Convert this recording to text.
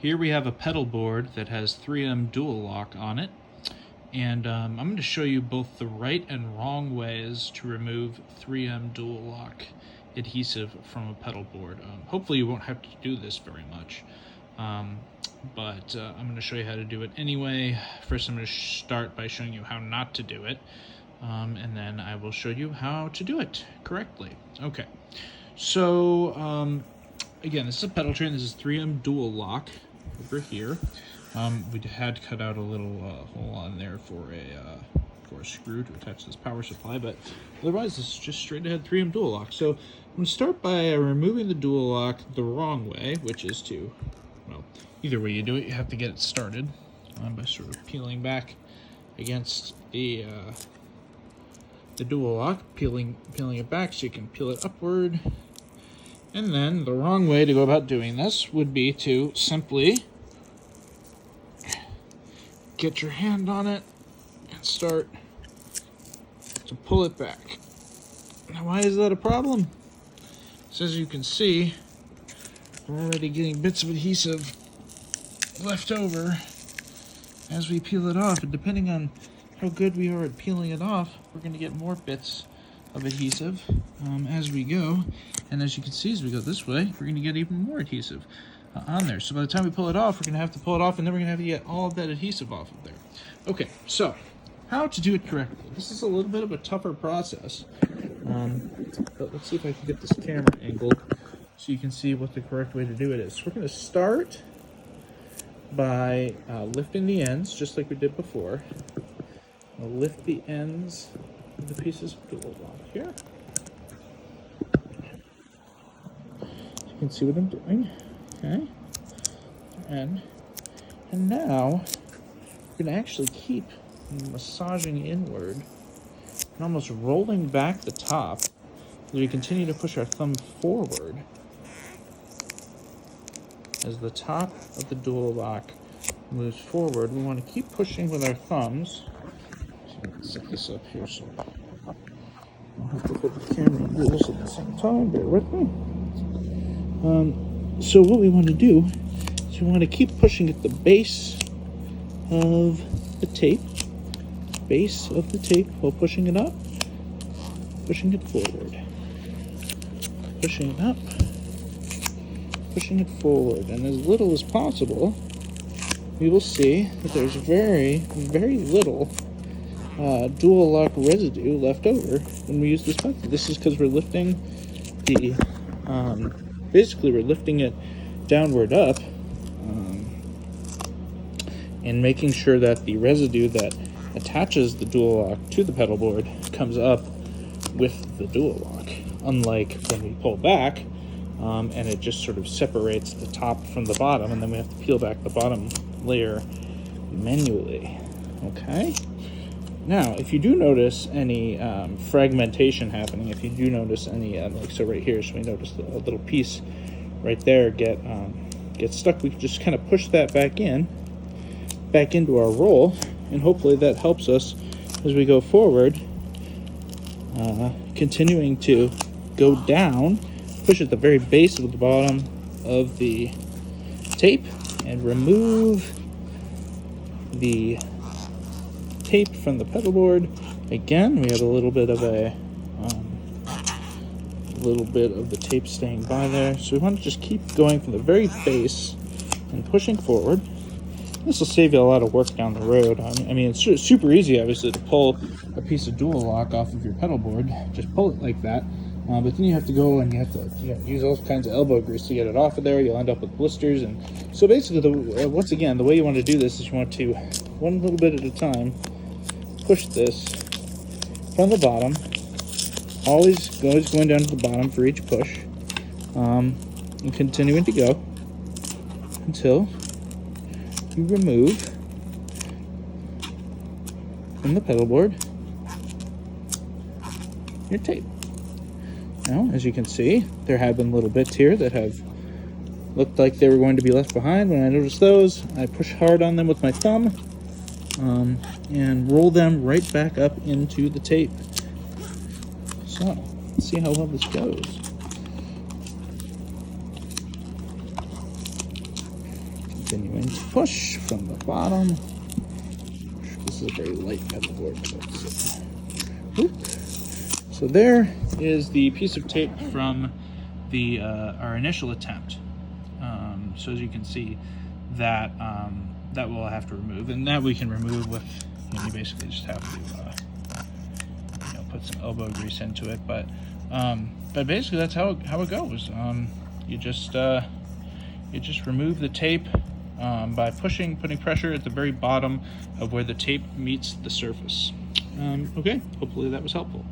Here we have a pedal board that has 3M dual lock on it, and I'm going to show you both the right and wrong ways to remove 3M dual lock adhesive from a pedal board. Hopefully you won't have to do this very much, but I'm going to show you how to do it anyway. First I'm going to start by showing you how not to do it, and then I will show you how to do it correctly. Okay, so again, this is a pedal train. This is 3M dual lock over here. We had cut out a little hole on there for a screw to attach this power supply, but otherwise this is just straight ahead 3M dual lock. So I'm going to start by removing the dual lock the wrong way, which is to, well, either way you do it, you have to get it started by sort of peeling back against the dual lock, peeling it back so you can peel it upward. And then the wrong way to go about doing this would be to simply get your hand on it and start to pull it back. Now, why is that a problem? So as you can see, we're already getting bits of adhesive left over as we peel it off. And depending on how good we are at peeling it off, we're going to get more bits of adhesive as we go. And as you can see, as we go this way, we're going to get even more adhesive on there. So by the time we pull it off, we're going to have to pull it off, and then we're going to have to get all of that adhesive off of there. Okay, so how to do it correctly. This is a little bit of a tougher process. But let's see if I can get this camera angled so you can see what the correct way to do it is. So we're going to start by lifting the ends, just like we did before. We'll lift the ends of the pieces of dual lock here. You can see what I'm doing. Okay. And now we're going to actually keep massaging inward and almost rolling back the top as we continue to push our thumb forward. As the top of the dual lock moves forward, we want to keep pushing with our thumbs. Set this up here so I'll have to put the camera and do this at the same time. Bear with me. So what we want to do is we want to keep pushing at the base of the tape, while pushing it up, pushing it forward, pushing it up, pushing it forward, and as little as possible, we will see that there's very, very little dual lock residue left over when we use this method. This is because we're lifting the basically we're lifting it downward up and making sure that the residue that attaches the dual lock to the pedal board comes up with the dual lock, unlike when we pull back and it just sort of separates the top from the bottom, and then we have to peel back the bottom layer manually. Okay, now if you do notice any fragmentation happening, if you do notice any like so right here, so we noticed a little piece right there get stuck, we can just kind of push that back into our roll, and hopefully that helps us as we go forward, continuing to go down, push at the very base of the bottom of the tape and remove the tape from the pedal board. Again, we have a little bit of the tape staying by there, so we want to just keep going from the very base and pushing forward. This will save you a lot of work down the road. I mean, it's super easy, obviously, to pull a piece of dual lock off of your pedal board. Just pull it like that. But then you have to go and you have to use all kinds of elbow grease to get it off of there. You'll end up with blisters. And so basically, once again, the way you want to do this is you want to, one little bit at a time, push this from the bottom, always going down to the bottom for each push, and continuing to go until you remove from the pedal board your tape. Now, as you can see, there have been little bits here that have looked like they were going to be left behind. When I noticed those, I push hard on them with my thumb and roll them right back up into the tape. So, let's see how well this goes. Continuing to push from the bottom. This is a very light pedal board. So there is the piece of tape from the our initial attempt. So as you can see, that that we'll have to remove, and that we can remove with, you basically just have to put some elbow grease into it. But basically that's how it goes. You just remove the tape by putting pressure at the very bottom of where the tape meets the surface. Okay, hopefully that was helpful.